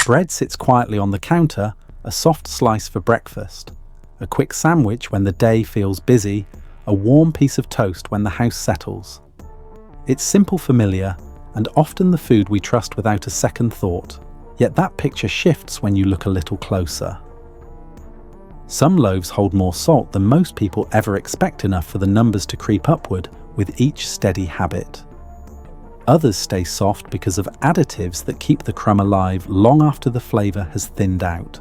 Bread sits quietly on the counter, a soft slice for breakfast, a quick sandwich when the day feels busy, a warm piece of toast when the house settles. It's simple, familiar, and often the food we trust without a second thought. Yet that picture shifts when you look a little closer. Some loaves hold more salt than most people ever expect, enough for the numbers to creep upward with each steady habit. Others stay soft because of additives that keep the crumb alive long after the flavour has thinned out.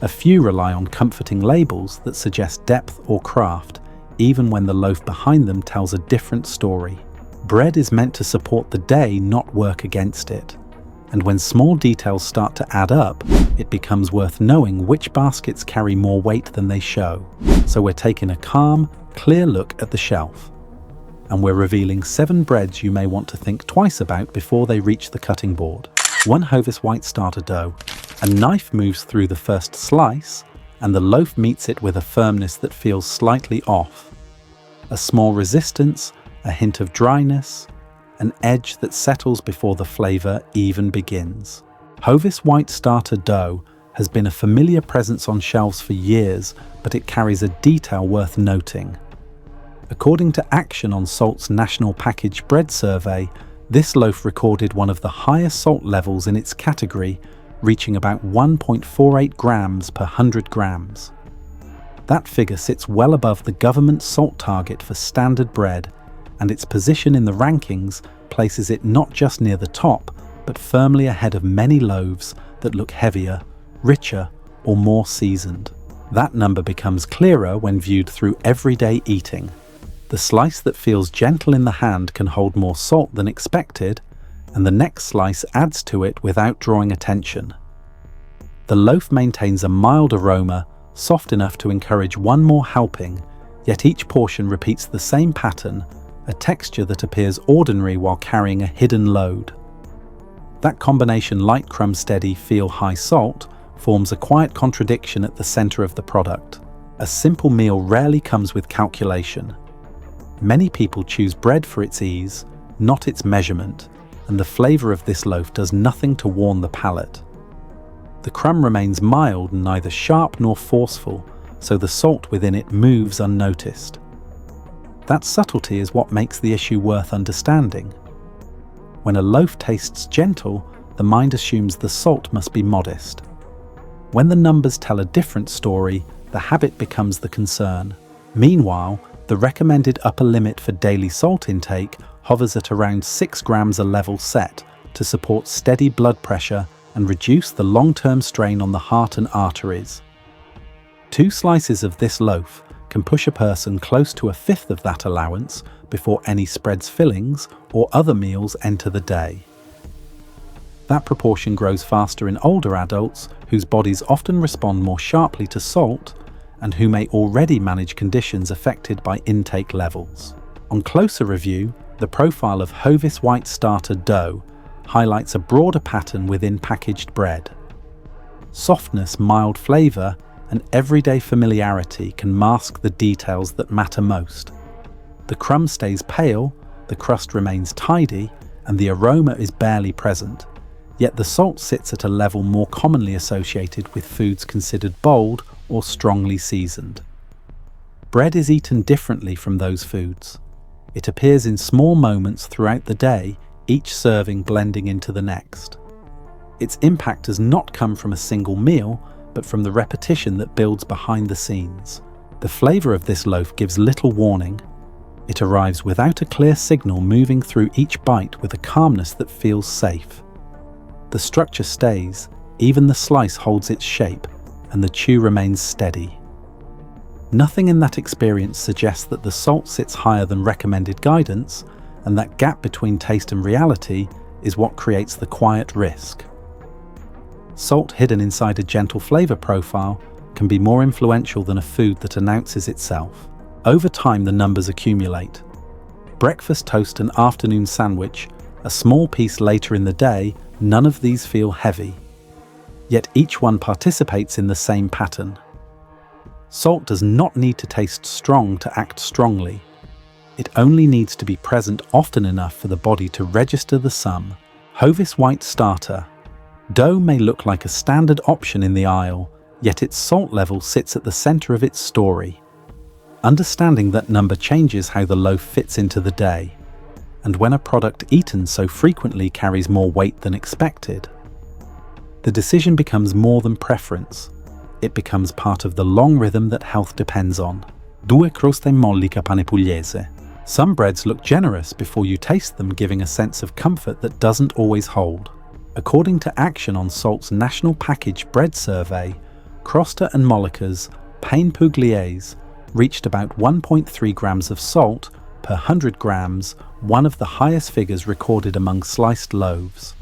A few rely on comforting labels that suggest depth or craft, even when the loaf behind them tells a different story. Bread is meant to support the day, not work against it. And when small details start to add up, it becomes worth knowing which baskets carry more weight than they show. So we're taking a calm, clear look at the shelf. And we're revealing 7 breads you may want to think twice about before they reach the cutting board. 1 Hovis white starter dough. A knife moves through the first slice, and the loaf meets it with a firmness that feels slightly off. A small resistance, a hint of dryness, an edge that settles before the flavour even begins. Hovis white starter dough has been a familiar presence on shelves for years, but it carries a detail worth noting. According to Action on Salt's National Packaged Bread Survey, this loaf recorded one of the highest salt levels in its category, reaching about 1.48 grams per 100 grams. That figure sits well above the government salt target for standard bread, and its position in the rankings places it not just near the top, but firmly ahead of many loaves that look heavier, richer, or more seasoned. That number becomes clearer when viewed through everyday eating. The slice that feels gentle in the hand can hold more salt than expected, and the next slice adds to it without drawing attention. The loaf maintains a mild aroma, soft enough to encourage one more helping, yet each portion repeats the same pattern, a texture that appears ordinary while carrying a hidden load. That combination, light crumb, steady feel, high salt, forms a quiet contradiction at the center of the product. A simple meal rarely comes with calculation. Many people choose bread for its ease, not its measurement, and the flavor of this loaf does nothing to warm the palate. The crumb remains mild and neither sharp nor forceful, so the salt within it moves unnoticed. That subtlety is what makes the issue worth understanding. When a loaf tastes gentle, the mind assumes the salt must be modest. When the numbers tell a different story, the habit becomes the concern. Meanwhile, the recommended upper limit for daily salt intake hovers at around 6 grams, a level set to support steady blood pressure and reduce the long-term strain on the heart and arteries. 2 slices of this loaf can push a person close to 1/5 of that allowance before any spreads, fillings, or other meals enter the day. That proportion grows faster in older adults whose bodies often respond more sharply to salt and who may already manage conditions affected by intake levels. On closer review, the profile of Hovis white starter dough highlights a broader pattern within packaged bread. Softness, mild flavour, and everyday familiarity can mask the details that matter most. The crumb stays pale, the crust remains tidy, and the aroma is barely present, yet the salt sits at a level more commonly associated with foods considered bold or strongly seasoned. Bread is eaten differently from those foods. It appears in small moments throughout the day, each serving blending into the next. Its impact does not come from a single meal, but from the repetition that builds behind the scenes. The flavour of this loaf gives little warning. It arrives without a clear signal, moving through each bite with a calmness that feels safe. The structure stays, even the slice holds its shape, and the chew remains steady. Nothing in that experience suggests that the salt sits higher than recommended guidance, and that gap between taste and reality is what creates the quiet risk. Salt hidden inside a gentle flavour profile can be more influential than a food that announces itself. Over time, the numbers accumulate. Breakfast toast and afternoon sandwich, a small piece later in the day, none of these feel heavy. Yet each one participates in the same pattern. Salt does not need to taste strong to act strongly. It only needs to be present often enough for the body to register the sum. Hovis white starter Dough may look like a standard option in the aisle, yet its salt level sits at the center of its story. Understanding that number changes how the loaf fits into the day, and when a product eaten so frequently carries more weight than expected, the decision becomes more than preference. It becomes part of the long rhythm that health depends on. Due Crosta Mollica pane pugliese. Some breads look generous before you taste them, giving a sense of comfort that doesn't always hold. According to Action on Salt's National Packaged Bread Survey, Crosta and Mollica's pane pugliese reached about 1.3 grams of salt per 100 grams, one of the highest figures recorded among sliced loaves.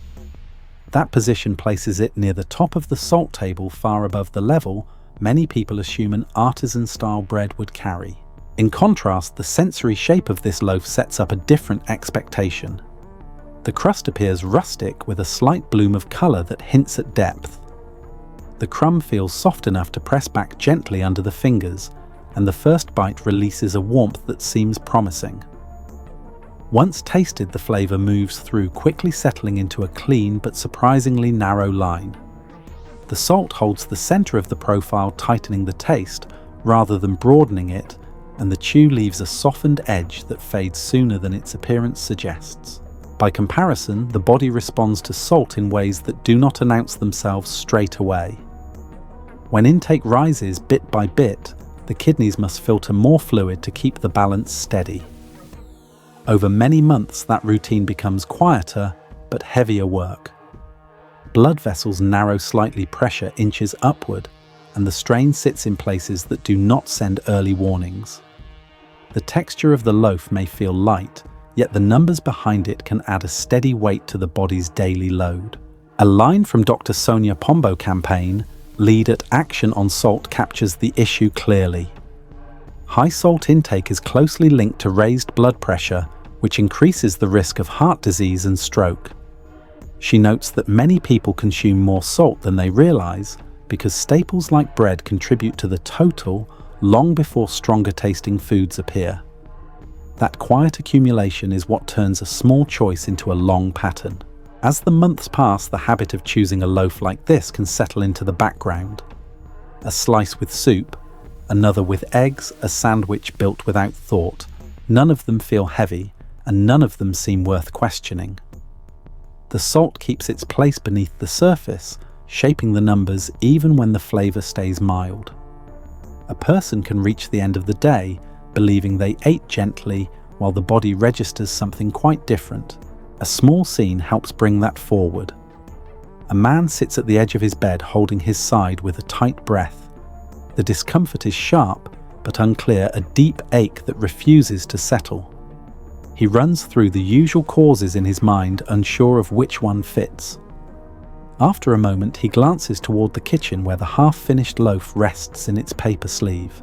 That position places it near the top of the salt table, far above the level many people assume an artisan-style bread would carry. In contrast, the sensory shape of this loaf sets up a different expectation. The crust appears rustic with a slight bloom of colour that hints at depth. The crumb feels soft enough to press back gently under the fingers, and the first bite releases a warmth that seems promising. Once tasted, the flavour moves through, quickly settling into a clean but surprisingly narrow line. The salt holds the centre of the profile, tightening the taste rather than broadening it, and the chew leaves a softened edge that fades sooner than its appearance suggests. By comparison, the body responds to salt in ways that do not announce themselves straight away. When intake rises bit by bit, the kidneys must filter more fluid to keep the balance steady. Over many months, that routine becomes quieter but heavier work. Blood vessels narrow slightly, pressure inches upward, and the strain sits in places that do not send early warnings. The texture of the loaf may feel light, yet the numbers behind it can add a steady weight to the body's daily load. A line from Dr. Sonia Pombo campaign, lead at Action on Salt, captures the issue clearly. High salt intake is closely linked to raised blood pressure, which increases the risk of heart disease and stroke. She notes that many people consume more salt than they realize because staples like bread contribute to the total long before stronger tasting foods appear. That quiet accumulation is what turns a small choice into a long pattern. As the months pass, the habit of choosing a loaf like this can settle into the background. A slice with soup, another with eggs, a sandwich built without thought. None of them feel heavy, and none of them seem worth questioning. The salt keeps its place beneath the surface, shaping the numbers even when the flavour stays mild. A person can reach the end of the day believing they ate gently while the body registers something quite different. A small scene helps bring that forward. A man sits at the edge of his bed holding his side with a tight breath. The discomfort is sharp but unclear, a deep ache that refuses to settle. He runs through the usual causes in his mind, unsure of which one fits. After a moment, he glances toward the kitchen where the half-finished loaf rests in its paper sleeve.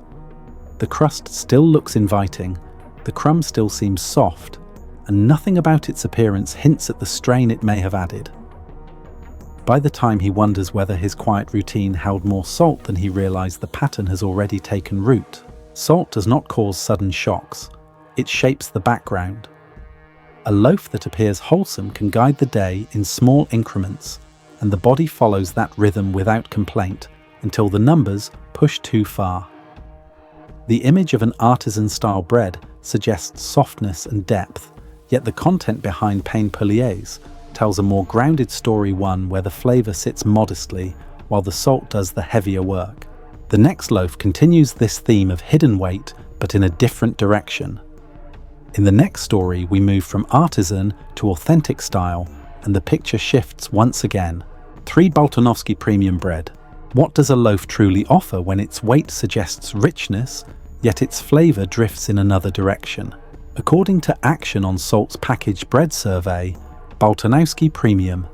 The crust still looks inviting, the crumb still seems soft, and nothing about its appearance hints at the strain it may have added. By the time he wonders whether his quiet routine held more salt than he realized, the pattern has already taken root. Salt does not cause sudden shocks. It shapes the background. A loaf that appears wholesome can guide the day in small increments, and the body follows that rhythm without complaint until the numbers push too far. The image of an artisan-style bread suggests softness and depth, yet the content behind pane pugliese tells a more grounded story, one where the flavour sits modestly while the salt does the heavier work. The next loaf continues this theme of hidden weight, but in a different direction. In the next story, we move from artisan to authentic style, and the picture shifts once again. 3 Boltonski premium bread. What does a loaf truly offer when its weight suggests richness, yet its flavour drifts in another direction? According to Action on Salt's packaged bread survey, Boltonski Premium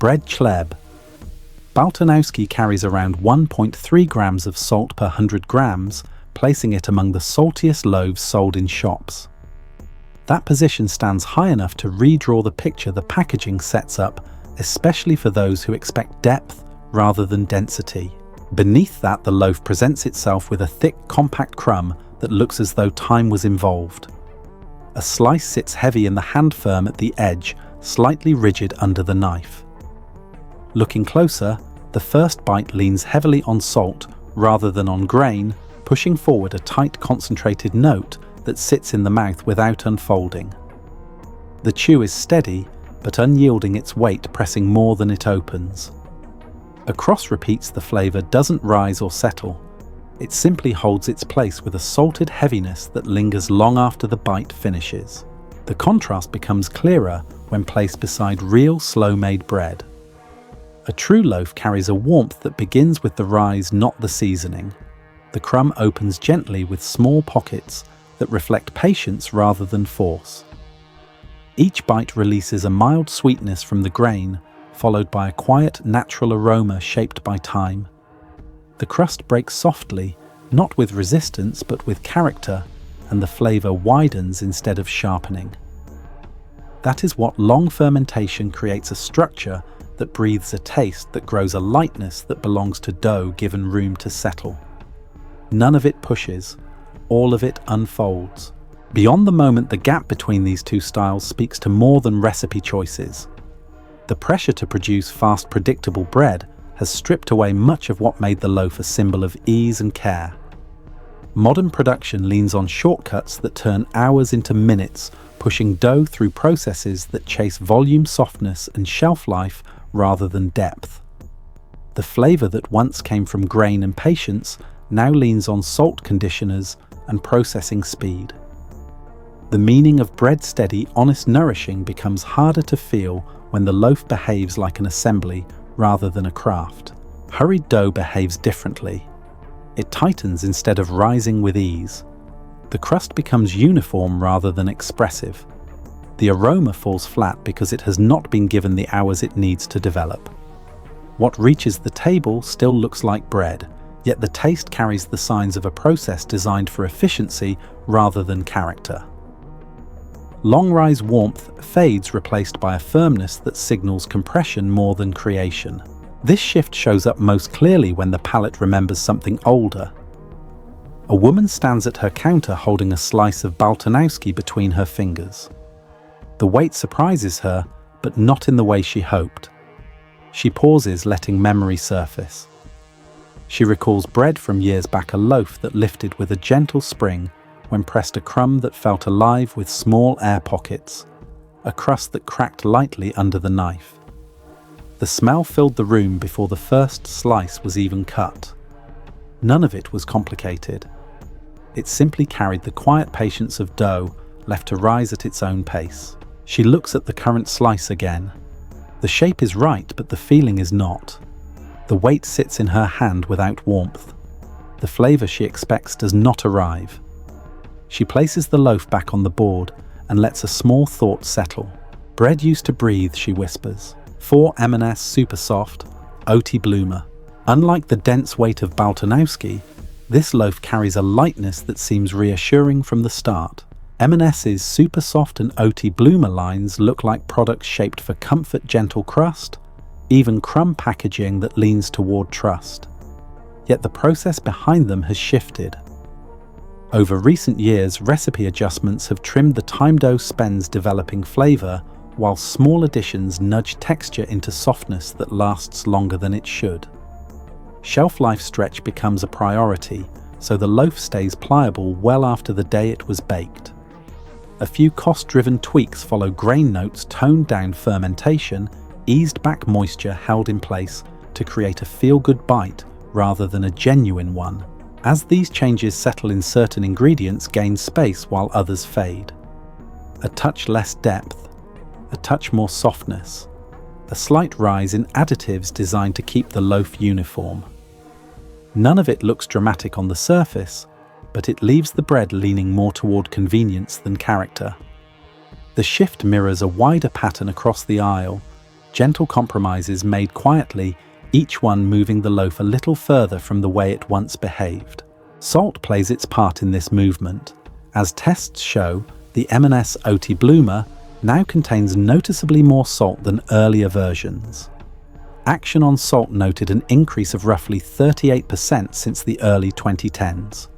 Bread Chleb. Boltonski carries around 1.3 grams of salt per 100 grams, placing it among the saltiest loaves sold in shops. That position stands high enough to redraw the picture the packaging sets up, especially for those who expect depth rather than density. Beneath that, the loaf presents itself with a thick, compact crumb that looks as though time was involved. A slice sits heavy in the hand, firm at the edge, slightly rigid under the knife. Looking closer, the first bite leans heavily on salt rather than on grain, pushing forward a tight, concentrated note that sits in the mouth without unfolding. The chew is steady, but unyielding, its weight pressing more than it opens. Across repeats, the flavour doesn't rise or settle. It simply holds its place with a salted heaviness that lingers long after the bite finishes. The contrast becomes clearer when placed beside real, slow-made bread. A true loaf carries a warmth that begins with the rise, not the seasoning. The crumb opens gently with small pockets that reflect patience rather than force. Each bite releases a mild sweetness from the grain, followed by a quiet, natural aroma shaped by time. The crust breaks softly, not with resistance but with character, and the flavour widens instead of sharpening. That is what long fermentation creates: a structure that breathes a taste, that grows a lightness that belongs to dough given room to settle. None of it pushes, all of it unfolds. Beyond the moment, the gap between these two styles speaks to more than recipe choices. The pressure to produce fast, predictable bread has stripped away much of what made the loaf a symbol of ease and care. Modern production leans on shortcuts that turn hours into minutes, pushing dough through processes that chase volume, softness, and shelf life rather than depth. The flavour that once came from grain and patience now leans on salt, conditioners, and processing speed. The meaning of bread, steady, honest, nourishing, becomes harder to feel when the loaf behaves like an assembly rather than a craft. Hurried dough behaves differently. It tightens instead of rising with ease. The crust becomes uniform rather than expressive. The aroma falls flat because it has not been given the hours it needs to develop. What reaches the table still looks like bread, yet the taste carries the signs of a process designed for efficiency rather than character. Long rise warmth fades, replaced by a firmness that signals compression more than creation. This shift shows up most clearly when the palate remembers something older. A woman stands at her counter holding a slice of Boltonski between her fingers. The weight surprises her, but not in the way she hoped. She pauses, letting memory surface. She recalls bread from years back, a loaf that lifted with a gentle spring when pressed, a crumb that felt alive with small air pockets, a crust that cracked lightly under the knife. The smell filled the room before the first slice was even cut. None of it was complicated. It simply carried the quiet patience of dough left to rise at its own pace. She looks at the current slice again. The shape is right, but the feeling is not. The weight sits in her hand without warmth. The flavour she expects does not arrive. She places the loaf back on the board and lets a small thought settle. Bread used to breathe, she whispers. 4 M&S super soft, oaty bloomer. Unlike the dense weight of Boltonski, this loaf carries a lightness that seems reassuring from the start. M&S's super soft and oaty bloomer lines look like products shaped for comfort, gentle crust, even crumb packaging that leans toward trust. Yet the process behind them has shifted. Over recent years, recipe adjustments have trimmed the time dough spends developing flavour, while small additions nudge texture into softness that lasts longer than it should. Shelf life stretch becomes a priority, so the loaf stays pliable well after the day it was baked. A few cost-driven tweaks follow: grain notes, toned down fermentation, eased back moisture held in place to create a feel-good bite rather than a genuine one. As these changes settle in, certain ingredients gain space while others fade. A touch less depth, a touch more softness, a slight rise in additives designed to keep the loaf uniform. None of it looks dramatic on the surface, but it leaves the bread leaning more toward convenience than character. The shift mirrors a wider pattern across the aisle, gentle compromises made quietly, each one moving the loaf a little further from the way it once behaved. Salt plays its part in this movement. As tests show, the M&S Oaty Bloomer now contains noticeably more salt than earlier versions. Action on salt noted an increase of roughly 38% since the early 2010s.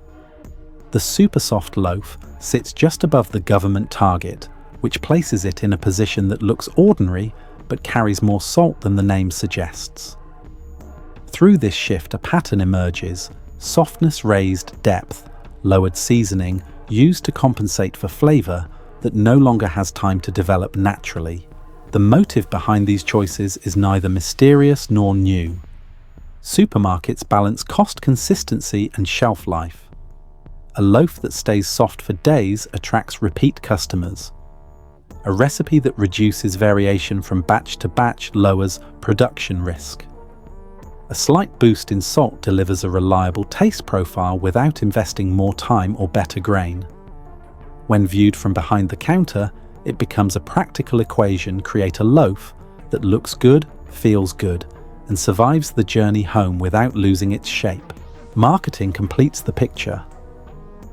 The super soft loaf sits just above the government target, which places it in a position that looks ordinary but carries more salt than the name suggests. Through this shift, a pattern emerges: softness, raised depth, lowered seasoning, used to compensate for flavor that no longer has time to develop naturally. The motive behind these choices is neither mysterious nor new. Supermarkets balance cost, consistency, and shelf life. A loaf that stays soft for days attracts repeat customers. A recipe that reduces variation from batch to batch lowers production risk. A slight boost in salt delivers a reliable taste profile without investing more time or better grain. When viewed from behind the counter, it becomes a practical equation: create a loaf that looks good, feels good, and survives the journey home without losing its shape. Marketing completes the picture.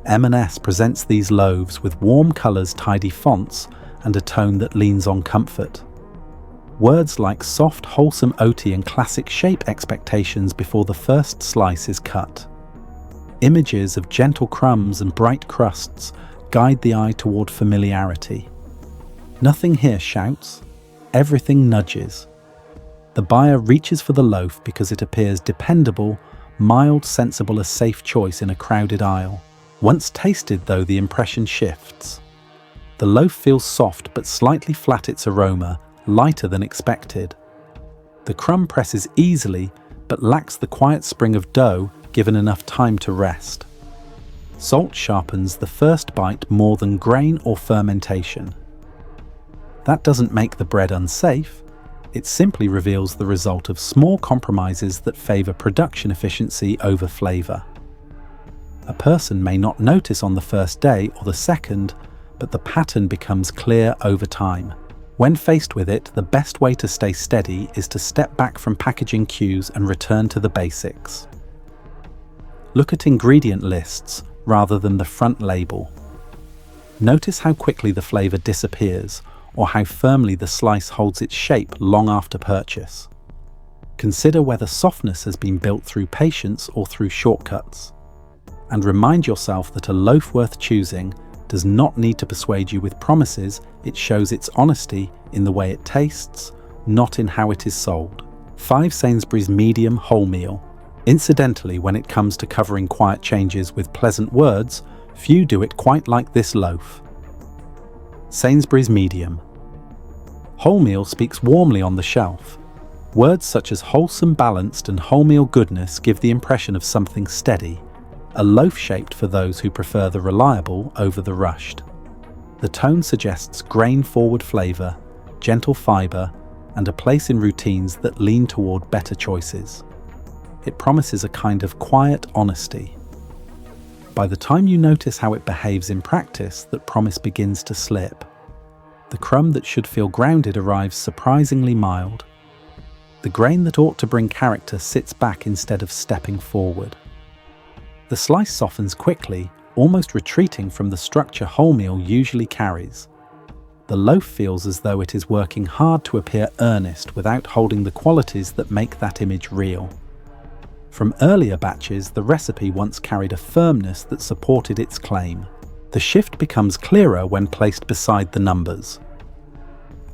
M&S presents these loaves with warm colours, tidy fonts, and a tone that leans on comfort. Words like soft, wholesome, oaty, and classic shape expectations before the first slice is cut. Images of gentle crumbs and bright crusts guide the eye toward familiarity. Nothing here shouts, everything nudges. The buyer reaches for the loaf because it appears dependable, mild, sensible, a safe choice in a crowded aisle. Once tasted, though, the impression shifts. The loaf feels soft but slightly flat, its aroma lighter than expected. The crumb presses easily but lacks the quiet spring of dough given enough time to rest. Salt sharpens the first bite more than grain or fermentation. That doesn't make the bread unsafe. It simply reveals the result of small compromises that favor production efficiency over flavor. A person may not notice on the first day or the second, but the pattern becomes clear over time. When faced with it, the best way to stay steady is to step back from packaging cues and return to the basics. Look at ingredient lists rather than the front label. Notice how quickly the flavor disappears, or how firmly the slice holds its shape long after purchase. Consider whether softness has been built through patience or through shortcuts. And remind yourself that a loaf worth choosing does not need to persuade you with promises. It shows its honesty in the way it tastes, not in how it is sold. 5 Sainsbury's medium wholemeal. Incidentally, when it comes to covering quiet changes with pleasant words, few do it quite like this loaf. Sainsbury's medium. Wholemeal speaks warmly on the shelf. Words such as wholesome, balanced, and wholemeal goodness give the impression of something steady, a loaf shaped for those who prefer the reliable over the rushed. The tone suggests grain-forward flavor, gentle fiber, and a place in routines that lean toward better choices. It promises a kind of quiet honesty. By the time you notice how it behaves in practice, that promise begins to slip. The crumb that should feel grounded arrives surprisingly mild. The grain that ought to bring character sits back instead of stepping forward. The slice softens quickly, almost retreating from the structure wholemeal usually carries. The loaf feels as though it is working hard to appear earnest without holding the qualities that make that image real. From earlier batches, the recipe once carried a firmness that supported its claim. The shift becomes clearer when placed beside the numbers.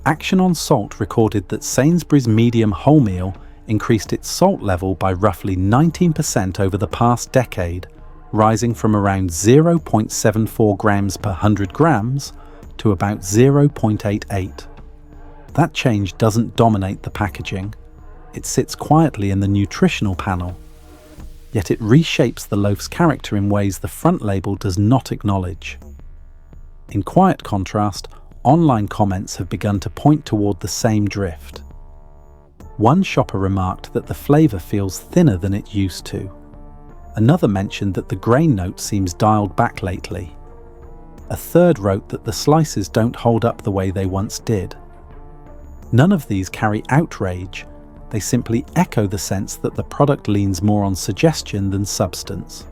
Action on Salt recorded that Sainsbury's medium wholemeal increased its salt level by roughly 19% over the past decade, rising from around 0.74 grams per 100 grams to about 0.88. That change doesn't dominate the packaging. It sits quietly in the nutritional panel. Yet it reshapes the loaf's character in ways the front label does not acknowledge. In quiet contrast, online comments have begun to point toward the same drift. One shopper remarked that the flavor feels thinner than it used to. Another mentioned that the grain note seems dialed back lately. A third wrote that the slices don't hold up the way they once did. None of these carry outrage. They simply echo the sense that the product leans more on suggestion than substance.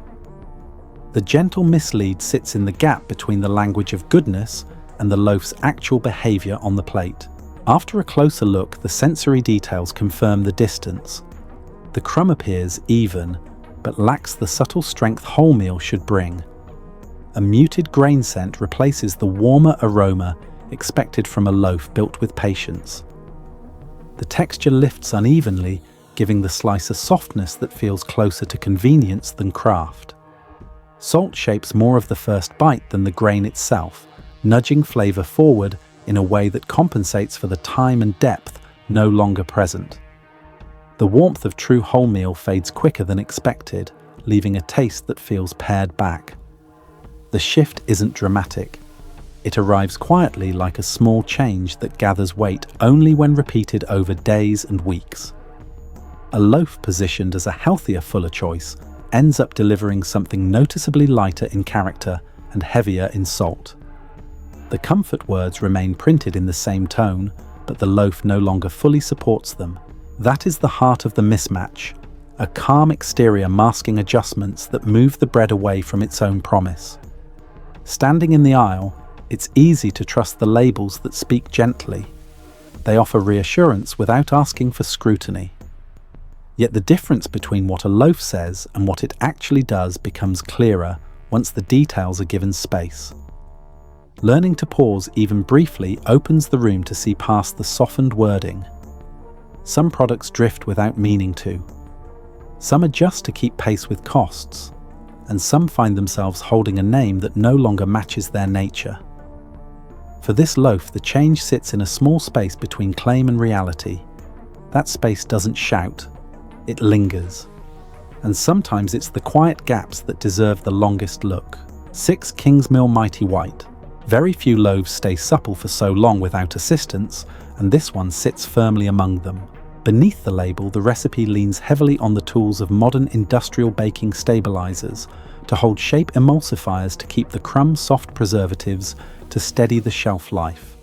The gentle mislead sits in the gap between the language of goodness and the loaf's actual behavior on the plate. After a closer look, the sensory details confirm the distance. The crumb appears even, but lacks the subtle strength wholemeal should bring. A muted grain scent replaces the warmer aroma expected from a loaf built with patience. The texture lifts unevenly, giving the slice a softness that feels closer to convenience than craft. Salt shapes more of the first bite than the grain itself, nudging flavor forward in a way that compensates for the time and depth no longer present. The warmth of true wholemeal fades quicker than expected, leaving a taste that feels pared back. The shift isn't dramatic. It arrives quietly, like a small change that gathers weight only when repeated over days and weeks. A loaf positioned as a healthier, fuller choice ends up delivering something noticeably lighter in character and heavier in salt. The comfort words remain printed in the same tone, but the loaf no longer fully supports them. That is the heart of the mismatch, a calm exterior masking adjustments that move the bread away from its own promise. Standing in the aisle, it's easy to trust the labels that speak gently. They offer reassurance without asking for scrutiny. Yet the difference between what a loaf says and what it actually does becomes clearer once the details are given space. Learning to pause even briefly opens the room to see past the softened wording. Some products drift without meaning to. Some adjust to keep pace with costs, and some find themselves holding a name that no longer matches their nature. For this loaf, the change sits in a small space between claim and reality. That space doesn't shout, it lingers. And sometimes it's the quiet gaps that deserve the longest look. 6 Kingsmill Mighty White. Very few loaves stay supple for so long without assistance, and this one sits firmly among them. Beneath the label, the recipe leans heavily on the tools of modern industrial baking stabilizers to hold shape emulsifiers to keep the crumb soft preservatives to steady the shelf life.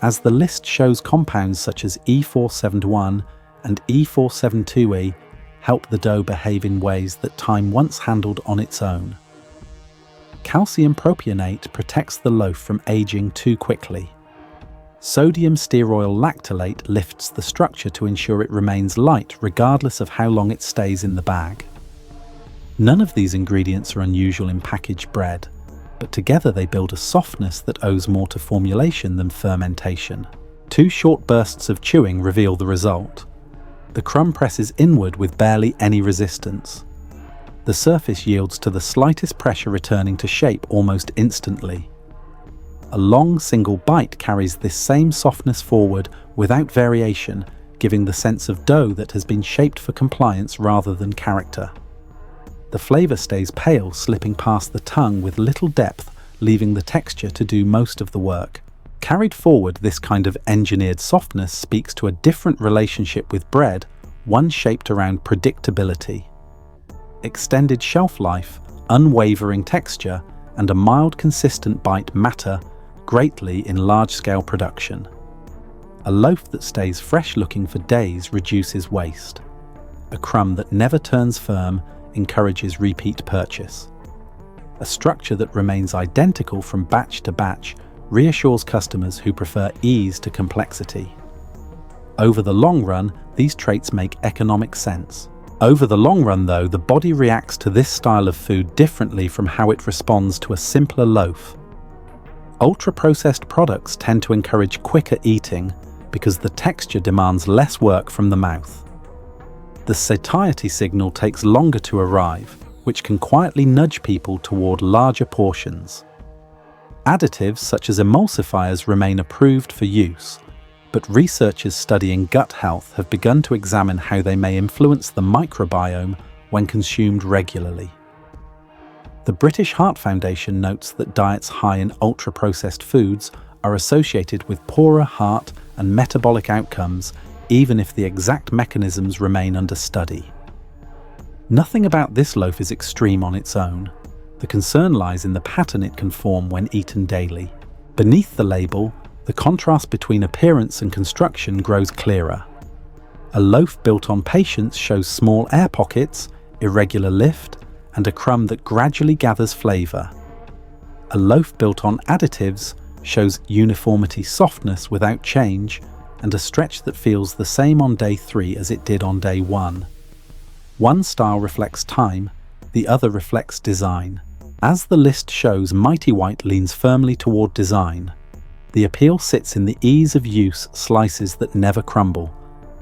As the list shows, compounds such as E471 and E472E help the dough behave in ways that time once handled on its own. Calcium propionate protects the loaf from aging too quickly. Sodium stearoyl lactylate lifts the structure to ensure it remains light regardless of how long it stays in the bag. None of these ingredients are unusual in packaged bread, but together they build a softness that owes more to formulation than fermentation. 2 short bursts of chewing reveal the result. The crumb presses inward with barely any resistance. The surface yields to the slightest pressure, returning to shape almost instantly. A long single bite carries this same softness forward without variation, giving the sense of dough that has been shaped for compliance rather than character. The flavor stays pale, slipping past the tongue with little depth, leaving the texture to do most of the work. Carried forward, this kind of engineered softness speaks to a different relationship with bread, one shaped around predictability. Extended shelf life, unwavering texture, and a mild, consistent bite matter greatly in large-scale production. A loaf that stays fresh-looking for days reduces waste. A crumb that never turns firm encourages repeat purchase. A structure that remains identical from batch to batch reassures customers who prefer ease to complexity. Over the long run, these traits make economic sense. Over the long run, though, the body reacts to this style of food differently from how it responds to a simpler loaf. Ultra-processed products tend to encourage quicker eating because the texture demands less work from the mouth. The satiety signal takes longer to arrive, which can quietly nudge people toward larger portions. Additives such as emulsifiers remain approved for use, but researchers studying gut health have begun to examine how they may influence the microbiome when consumed regularly. The British Heart Foundation notes that diets high in ultra-processed foods are associated with poorer heart and metabolic outcomes, even if the exact mechanisms remain under study. Nothing about this loaf is extreme on its own. The concern lies in the pattern it can form when eaten daily. Beneath the label, the contrast between appearance and construction grows clearer. A loaf built on patience shows small air pockets, irregular lift, and a crumb that gradually gathers flavor. A loaf built on additives shows uniformity, softness without change, and a stretch that feels the same on day 3 as it did on day 1. One style reflects time, the other reflects design. As the list shows, Mighty White leans firmly toward design. The appeal sits in the ease of use, slices that never crumble,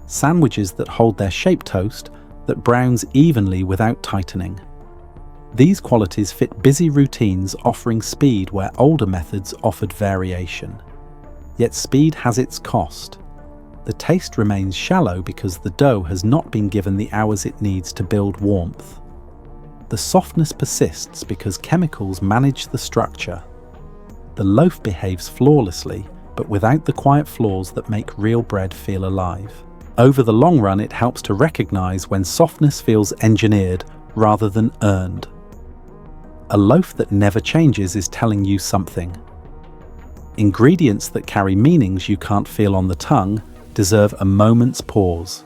sandwiches that hold their shape, toast that browns evenly without tightening. These qualities fit busy routines, offering speed where older methods offered variation. Yet speed has its cost. The taste remains shallow because the dough has not been given the hours it needs to build warmth. The softness persists because chemicals manage the structure. The loaf behaves flawlessly, but without the quiet flaws that make real bread feel alive. Over the long run, it helps to recognize when softness feels engineered rather than earned. A loaf that never changes is telling you something. Ingredients that carry meanings you can't feel on the tongue deserve a moment's pause.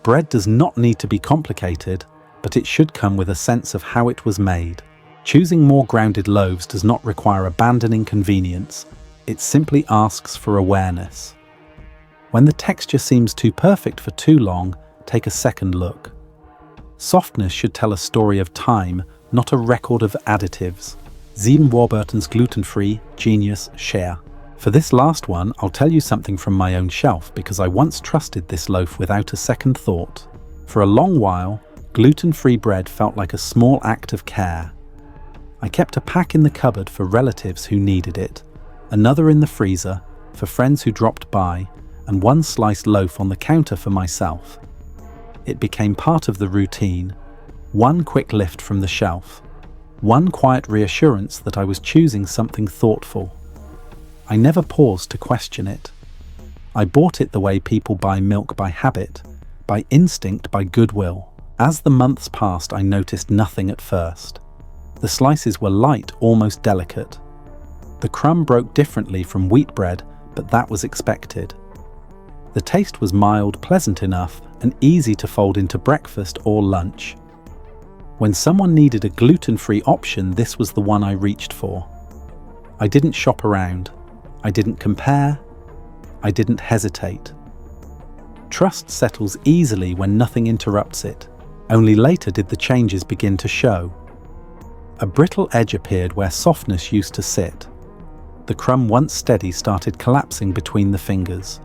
Bread does not need to be complicated, but it should come with a sense of how it was made. Choosing more grounded loaves does not require abandoning convenience, it simply asks for awareness. When the texture seems too perfect for too long, take a second look. Softness should tell a story of time, not a record of additives. 7 Warburtons gluten-free, genius, share. For this last one, I'll tell you something from my own shelf because I once trusted this loaf without a second thought. For a long while, gluten-free bread felt like a small act of care. I kept a pack in the cupboard for relatives who needed it, another in the freezer for friends who dropped by, and one sliced loaf on the counter for myself. It became part of the routine, one quick lift from the shelf, one quiet reassurance that I was choosing something thoughtful. I never paused to question it. I bought it the way people buy milk, by habit, by instinct, by goodwill. As the months passed, I noticed nothing at first. The slices were light, almost delicate. The crumb broke differently from wheat bread, but that was expected. The taste was mild, pleasant enough, and easy to fold into breakfast or lunch. When someone needed a gluten-free option, this was the one I reached for. I didn't shop around. I didn't compare. I didn't hesitate. Trust settles easily when nothing interrupts it. Only later did the changes begin to show. A brittle edge appeared where softness used to sit. The crumb, once steady, started collapsing between the fingers.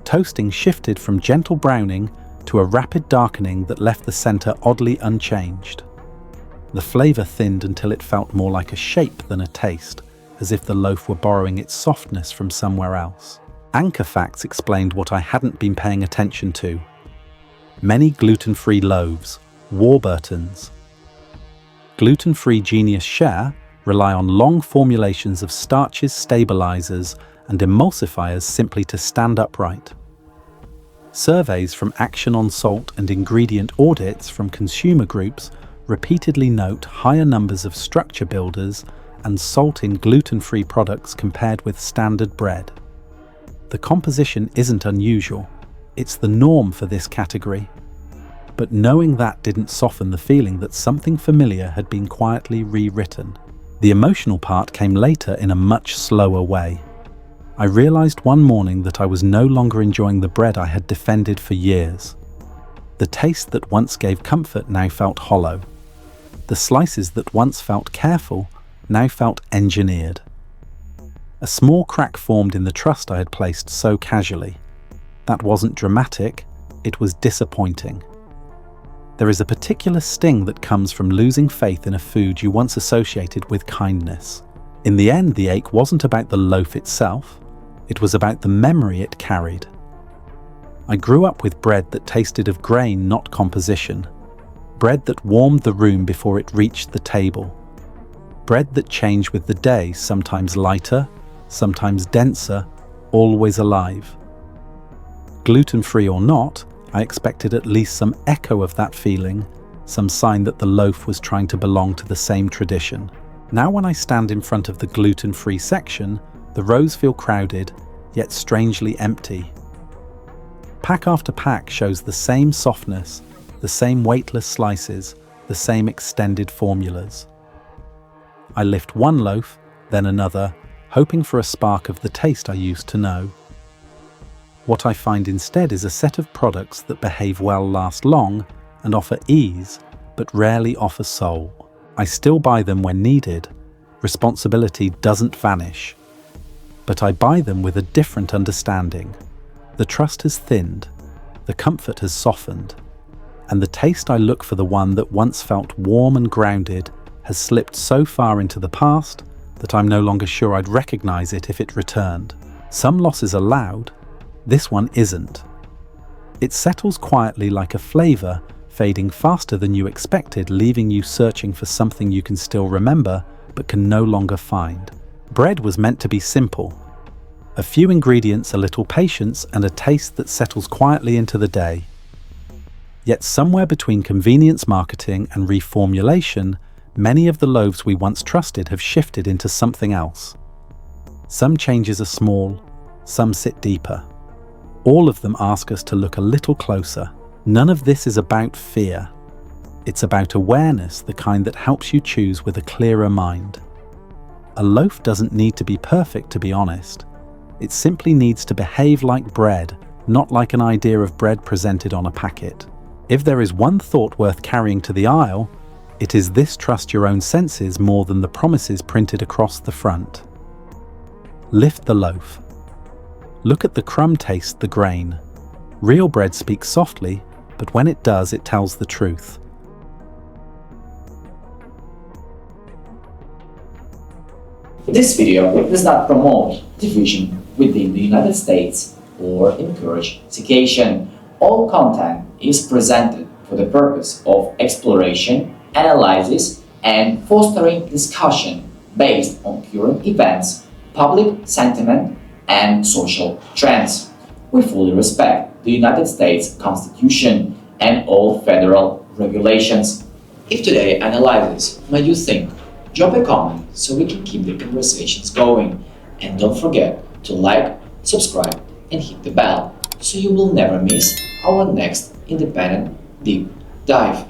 Toasting shifted from gentle browning to a rapid darkening that left the center oddly unchanged. The flavor thinned until it felt more like a shape than a taste, as if the loaf were borrowing its softness from somewhere else. Anchor facts explained what I hadn't been paying attention to. Many gluten-free loaves, Warburtons. Gluten-free genius share rely on long formulations of starches, stabilizers, and emulsifiers simply to stand upright. Surveys from Action on Salt and ingredient audits from consumer groups repeatedly note higher numbers of structure builders and salt in gluten-free products compared with standard bread. The composition isn't unusual, it's the norm for this category. But knowing that didn't soften the feeling that something familiar had been quietly rewritten. The emotional part came later in a much slower way. I realized one morning that I was no longer enjoying the bread I had defended for years. The taste that once gave comfort now felt hollow. The slices that once felt careful now felt engineered. A small crack formed in the trust I had placed so casually. That wasn't dramatic, it was disappointing. There is a particular sting that comes from losing faith in a food you once associated with kindness. In the end, the ache wasn't about the loaf itself, it was about the memory it carried. I grew up with bread that tasted of grain, not composition. Bread that warmed the room before it reached the table. Bread that changed with the day, sometimes lighter, sometimes denser, always alive. Gluten-free or not, I expected at least some echo of that feeling, some sign that the loaf was trying to belong to the same tradition. Now when I stand in front of the gluten-free section, the rows feel crowded, yet strangely empty. Pack after pack shows the same softness, the same weightless slices, the same extended formulas. I lift one loaf, then another, hoping for a spark of the taste I used to know. What I find instead is a set of products that behave well, last long, and offer ease, but rarely offer soul. I still buy them when needed. Responsibility doesn't vanish. but I buy them with a different understanding. The trust has thinned, the comfort has softened, and the taste I look for, the one that once felt warm and grounded, has slipped so far into the past that I'm no longer sure I'd recognize it if it returned. Some losses are loud, this one isn't. It settles quietly like a flavor, fading faster than you expected, leaving you searching for something you can still remember but can no longer find. Bread was meant to be simple. A few ingredients, a little patience, and a taste that settles quietly into the day. Yet somewhere between convenience marketing and reformulation, many of the loaves we once trusted have shifted into something else. Some changes are small, some sit deeper. All of them ask us to look a little closer. None of this is about fear. It's about awareness, the kind that helps you choose with a clearer mind. A loaf doesn't need to be perfect, to be honest. It simply needs to behave like bread, not like an idea of bread presented on a packet. If there is one thought worth carrying to the aisle, it is this: trust your own senses more than the promises printed across the front. Lift the loaf. Look at the crumb, taste the grain. Real bread speaks softly, but when it does, it tells the truth. This video does not promote division within the United States or encourage segregation. All content is presented for the purpose of exploration, analysis, and fostering discussion based on current events, public sentiment, and social trends. We fully respect the United States Constitution and all federal regulations. If today analysis made you think, drop a comment so we can keep the conversations going. And don't forget to like, subscribe, and hit the bell so you will never miss our next independent deep dive.